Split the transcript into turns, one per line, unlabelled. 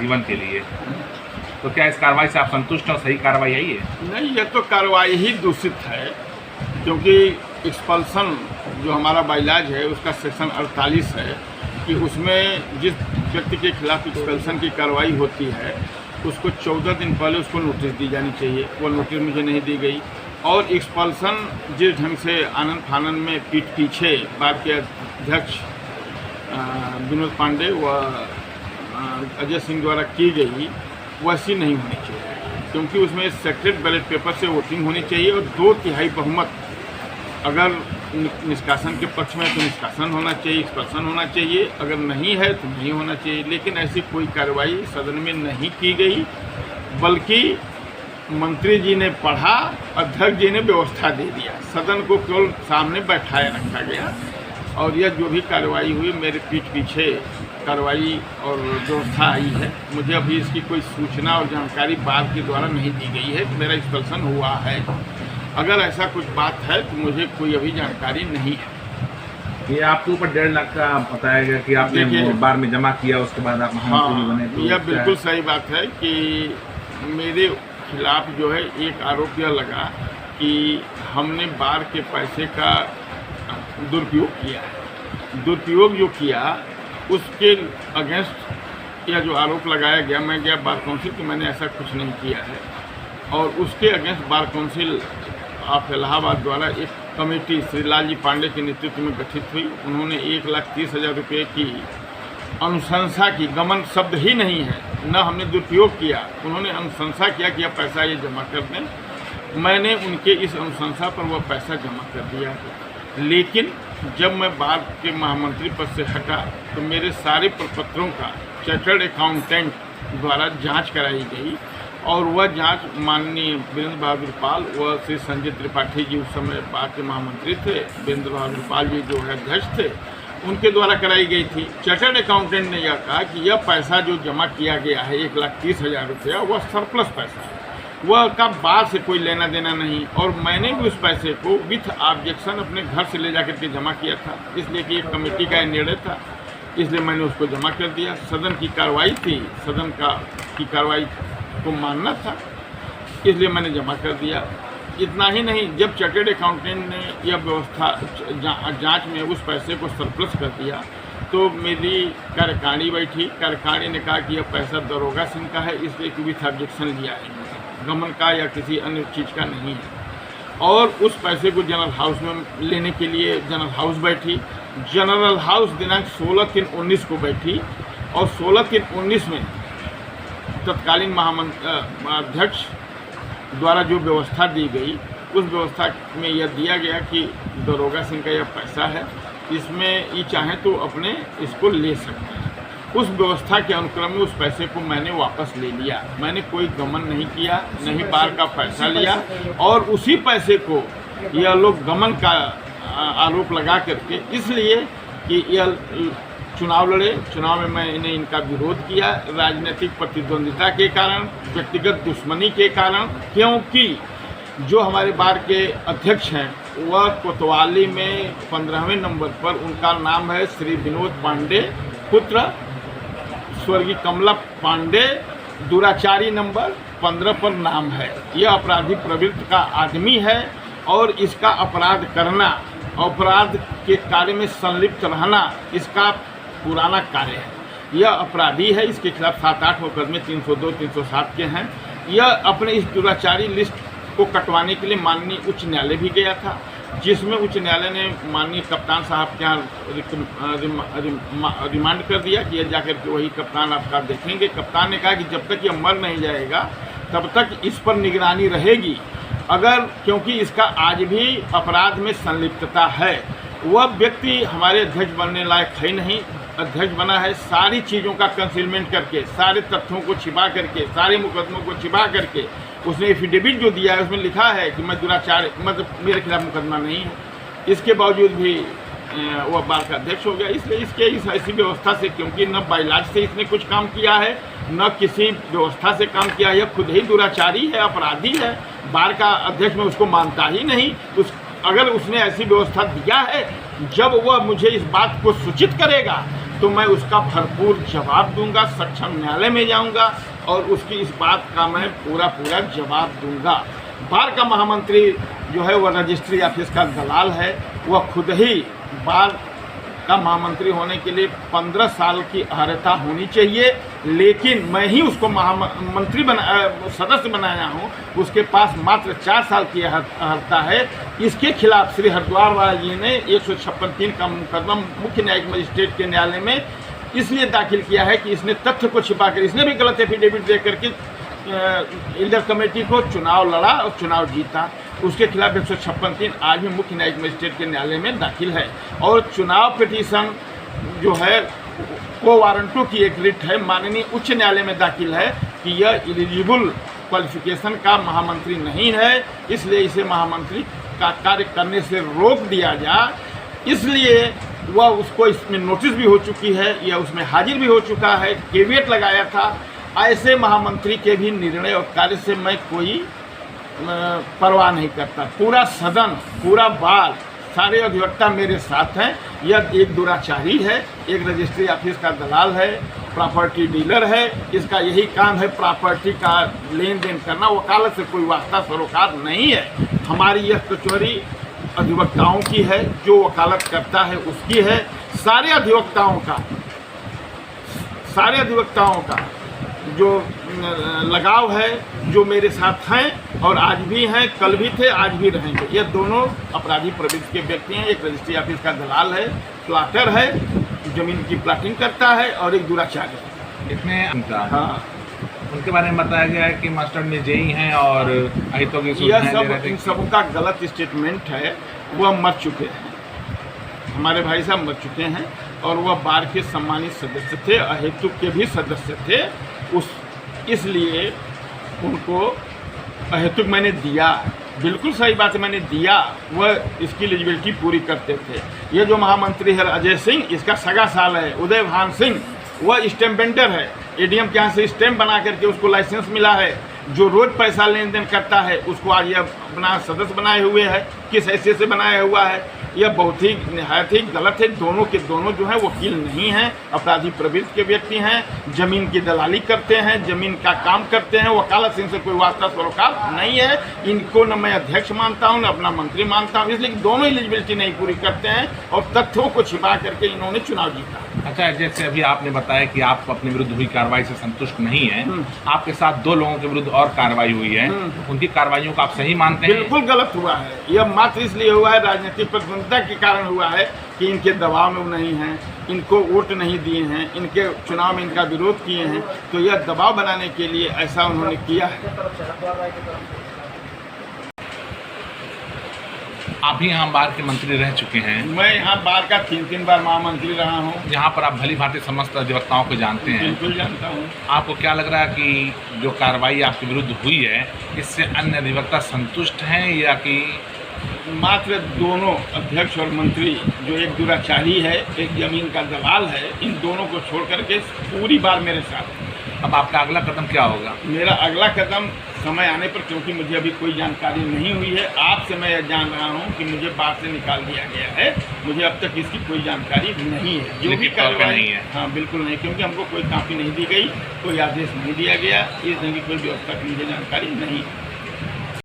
जीवन के लिए। तो क्या इस कार्रवाई से आप संतुष्ट हैं और सही कार्रवाई आई है?
नहीं, ये तो कार्रवाई ही दूषित है, क्योंकि एक्सपल्सन जो हमारा बाइलाज है उसका सेक्शन 48 है कि उसमें जिस व्यक्ति के खिलाफ एक्सपल्सन की कार्रवाई होती है उसको 14 दिन पहले उसको नोटिस दी जानी चाहिए। वो नोटिस मुझे नहीं दी गई, और एक्सपल्सन जिस ढंग से आनंद फानन में पीठ पीछे बार के अध्यक्ष विनोद पांडे व अजय सिंह द्वारा की गई वैसी नहीं होनी चाहिए, क्योंकि उसमें सेक्रेट बैलेट पेपर से वोटिंग होनी चाहिए और 2/3 बहुमत अगर निष्कासन के पक्ष में तो निष्कासन होना चाहिए, एक्सपल्सन होना चाहिए, अगर नहीं है तो नहीं होना चाहिए। लेकिन ऐसी कोई कार्रवाई सदन में नहीं की गई, बल्कि मंत्री जी ने पढ़ा, अध्यक्ष जी ने व्यवस्था दे दिया, सदन को केवल सामने बैठाए रखा गया। और यह जो भी कार्रवाई हुई मेरे पीठ पीछे कार्रवाई और व्यवस्था आई है, मुझे अभी इसकी कोई सूचना और जानकारी बार के द्वारा नहीं दी गई है कि मेरा एक्सपल्सन हुआ है। अगर ऐसा कुछ बात है तो मुझे कोई अभी जानकारी नहीं है।
ये आपके ऊपर 1.5 लाख का बताया गया कि आपने बार में जमा किया, उसके बाद आप महामंत्री बने। तो
यह बिल्कुल सही बात है कि मेरे खिलाफ जो है एक आरोप यह लगा कि हमने बार के पैसे का दुरुपयोग किया है। दुरुपयोग जो किया उसके अगेंस्ट यह जो आरोप लगाया गया, मैं गया बार काउंसिल कि मैंने ऐसा कुछ नहीं किया है, और उसके against bar council of Allahabad द्वारा एक कमेटी श्री लाल जी पांडे के नेतृत्व में गठित हुई। उन्होंने 1,30,000 रुपये की अनुशंसा की, गमन शब्द ही नहीं है, न हमने दुरुपयोग किया, उन्होंने अनुशंसा किया कि यह पैसा ये जमा कर दें। मैंने उनके इस अनुशंसा पर वह पैसा जमा कर दिया। लेकिन जब मैं बार के महामंत्री पद से हटा तो मेरे सारे प्रपत्रों का चार्टर्ड अकाउंटेंट द्वारा जांच कराई गई, और वह जांच माननीय वीरेंद्र बहादुर पाल व श्री संजय त्रिपाठी जी उस समय बार के महामंत्री थे, वीरेंद्र बहादुर पाल जी जो है अध्यक्ष थे, उनके द्वारा कराई गई थी। चार्टर्ड अकाउंटेंट ने यह कहा कि यह पैसा जो जमा किया गया है 1,30,000 रुपया, वह सरप्लस पैसा है, वह का बार से कोई लेना देना नहीं, और मैंने भी उस पैसे को विथ ऑब्जेक्शन अपने घर से ले जाकर के जमा किया था, इसलिए कि एक कमेटी का निर्णय था, इसलिए मैंने उसको जमा कर दिया। सदन की कार्रवाई थी, सदन की कार्रवाई को मानना था, इसलिए मैंने जमा कर दिया। इतना ही नहीं, जब चार्टर्ड अकाउंटेंट ने यह व्यवस्था जांच में उस पैसे को सरप्लस कर दिया तो मेरी कार्यकारिणी बैठी, कार्यकारिणी ने कहा कि यह पैसा दरोगा सिंह का है, इसलिए कि विथ ऑब्जेक्शन लिया है, गमन का या किसी अन्य चीज़ का नहीं है। और उस पैसे को जनरल हाउस में लेने के लिए जनरल हाउस बैठी, जनरल हाउस दिनांक 16/3/19 को बैठी, और 16/3/19 में तत्कालीन अध्यक्ष द्वारा जो व्यवस्था दी गई उस व्यवस्था में यह दिया गया कि दरोगा सिंह का यह पैसा है, इसमें ये चाहें तो अपने इसको ले सकते हैं। उस व्यवस्था के अनुक्रम में उस पैसे को मैंने वापस ले लिया, मैंने कोई गमन नहीं किया, नहीं बार का पैसा लिया, और उसी पैसे को यह लोग गमन का आरोप लगा करके, इसलिए कि यह चुनाव लड़े, चुनाव में मैंने इनका विरोध किया राजनीतिक प्रतिद्वंदिता के कारण, व्यक्तिगत दुश्मनी के कारण, क्योंकि जो हमारे बार के अध्यक्ष हैं वह कोतवाली में 15वें नंबर पर, उनका नाम है श्री विनोद पांडे पुत्र स्वर्गीय कमला पांडे, दुराचारी नंबर 15 पर नाम है। यह अपराधी प्रवृत्ति का आदमी है, और इसका अपराध करना, अपराध के कार्य में संलिप्त रहना इसका पुराना कार्य है। यह अपराधी है, इसके खिलाफ 7-8 मुकदमे 302, 307 के हैं। यह अपने इस दुराचारी लिस्ट को कटवाने के लिए माननीय उच्च न्यायालय भी गया था, जिसमें उच्च न्यायालय ने माननीय कप्तान साहब के यहाँ रिमांड कर दिया कि यह जाकर के वही कप्तान आपका देखेंगे। कप्तान ने कहा कि जब तक यह मर नहीं जाएगा तब तक इस पर निगरानी रहेगी, अगर क्योंकि इसका आज भी अपराध में संलिप्तता है। वह व्यक्ति हमारे अध्यक्ष बनने लायक है नहीं, अध्यक्ष बना है सारी चीज़ों का कंसीलमेंट करके, सारे तथ्यों को छिपा करके, सारे मुकदमों को छिपा करके। उसने एफिडेविट जो दिया है उसमें लिखा है कि मैं दुराचार, मतलब मेरे खिलाफ मुकदमा नहीं है, इसके बावजूद भी वह बार का अध्यक्ष हो गया। इसलिए इसके इस ऐसी व्यवस्था से, क्योंकि न बाइलाज से इसने कुछ काम किया है, न किसी व्यवस्था से काम किया है, यह खुद ही दुराचारी है, अपराधी है, बार का अध्यक्ष में उसको मानता ही नहीं। अगर उसने ऐसी व्यवस्था दिया है, जब वह मुझे इस बात को सूचित करेगा तो मैं उसका भरपूर जवाब दूंगा, सक्षम न्यायालय में जाऊंगा और उसकी इस बात का मैं पूरा जवाब दूंगा। बार का महामंत्री जो है वह रजिस्ट्री ऑफिस का दलाल है। वह खुद ही बार का महामंत्री होने के लिए 15 साल की अर्हता होनी चाहिए, लेकिन मैं ही उसको महामंत्री सदस्य बनाया हूँ। उसके पास मात्र 4 साल की अर्हता है। इसके खिलाफ श्री हरिद्वार वाला जी ने 156(3) का मुकदमा मुख्य न्यायिक मजिस्ट्रेट के न्यायालय में इसलिए दाखिल किया है कि इसने तथ्य को छिपाकर, इसने भी गलत एफिडेविट दे करके एल्डर कमेटी को चुनाव लड़ा और चुनाव जीता। उसके खिलाफ 156(3) आज भी मुख्य न्यायिक मजिस्ट्रेट के न्यायालय में दाखिल है। और चुनाव पिटीशन जो है को वारंटों की एक रिट है, माननीय उच्च न्यायालय में दाखिल है कि यह एलिजिबल क्वालिफिकेशन का महामंत्री नहीं है, इसलिए इसे महामंत्री का कार्य करने से रोक दिया जाए। इसलिए वह उसको इसमें नोटिस भी हो चुकी है, या उसमें हाजिर भी हो चुका है, केवियट लगाया था। ऐसे महामंत्री के भी निर्णय और कार्य से मैं कोई परवाह नहीं करता। पूरा सदन, पूरा बार, सारे अधिवक्ता मेरे साथ हैं। यह एक दुराचारी है, एक रजिस्ट्री ऑफिस का दलाल है, प्रॉपर्टी डीलर है। इसका यही काम है प्रॉपर्टी का लेन देन करना, वकालत से कोई वास्ता सरोकार नहीं है। हमारी यह कचौरी अधिवक्ताओं की है, जो वकालत करता है उसकी है। सारे अधिवक्ताओं का जो लगाव है, जो मेरे साथ हैं और आज भी हैं, कल भी थे, आज भी रहेंगे। ये दोनों अपराधी प्रवृत्ति के व्यक्ति हैं। एक रजिस्ट्री ऑफिस का दलाल है, प्लाटर है, जमीन की प्लाटिंग करता है, और एक दुराचारी है।
इसमें हाँ, उनके बारे में बताया गया है कि मास्टर में जेई हैं और अहितों की
यह सब इन सबों का गलत स्टेटमेंट है। वह मर चुके हैं, हमारे भाई साहब मर चुके हैं, और वह बार के सम्मानित सदस्य थे, अहेतुक के भी सदस्य थे। इसलिए उनको अहेतुक मैंने दिया, बिल्कुल सही बात है, मैंने दिया। वह इसकी एलिजिबिलिटी पूरी करते थे। ये जो महामंत्री है अजय सिंह, इसका सगा साल है उदय भान सिंह, वह स्टैम्प पेंटर है। एडीएम के यहाँ से स्टैम्प बना करके उसको लाइसेंस मिला है। जो रोज पैसा लेन देन करता है उसको आज यह अपना सदस्य बनाए हुए है। किस हैसियत से बनाया हुआ है, यह बहुत ही निहायत ही गलत है। दोनों के दोनों जो हैं वकील नहीं हैं, अपराधी प्रवृत्ति के व्यक्ति हैं, जमीन की दलाली करते हैं, जमीन का काम करते हैं, वकालत से इनसे कोई वास्ता सरोकार नहीं है। इनको न मैं अध्यक्ष मानता हूं, न अपना मंत्री मानता हूं, इसलिए दोनों एलिजिबिलिटी नहीं पूरी करते हैं और तथ्यों को छिपा करके इन्होंने चुनाव जीता।
अच्छा, जैसे अभी आपने बताया कि आप अपने विरुद्ध हुई कार्रवाई से संतुष्ट नहीं हैं, आपके साथ 2 लोगों के विरुद्ध और कार्रवाई हुई है, उनकी कार्रवाइयों को आप सही मानते हैं?
बिल्कुल गलत हुआ है। यह मात्र इसलिए हुआ है, राजनीतिक प्रतिद्वंद्विता के कारण हुआ है कि इनके दबाव में वो नहीं हैं, इनको वोट नहीं दिए हैं, इनके चुनाव में इनका विरोध किए हैं, तो यह दबाव बनाने के लिए ऐसा उन्होंने किया है।
आप ही यहाँ बार के मंत्री रह चुके हैं।
मैं यहाँ बार का 3 बार महामंत्री रहा हूँ।
यहाँ पर आप भली भांति समस्त अधिवक्ताओं को जानते हैं।
बिल्कुल जानता हूँ।
आपको क्या लग रहा है कि जो कार्रवाई आपके विरुद्ध हुई है, इससे अन्य अधिवक्ता संतुष्ट हैं, या कि
मात्र दोनों अध्यक्ष और मंत्री, जो एक दुराचारी है, एक जमीन का दलाल है, इन दोनों को छोड़ करके पूरी बार मेरे साथ।
अब आपका अगला कदम क्या होगा?
मेरा अगला कदम समय आने पर, क्योंकि मुझे अभी कोई जानकारी नहीं हुई है, आपसे मैं जान रहा हूँ कि मुझे बार से निकाल दिया गया है। मुझे अब तक इसकी कोई जानकारी नहीं है। जो भी कार्रवाई नहीं है, हाँ बिल्कुल नहीं, क्योंकि हमको कोई कापी नहीं दी गई, कोई आदेश नहीं दिया गया, इस ढंग की कोई व्यवस्था की मुझे जानकारी नहीं है।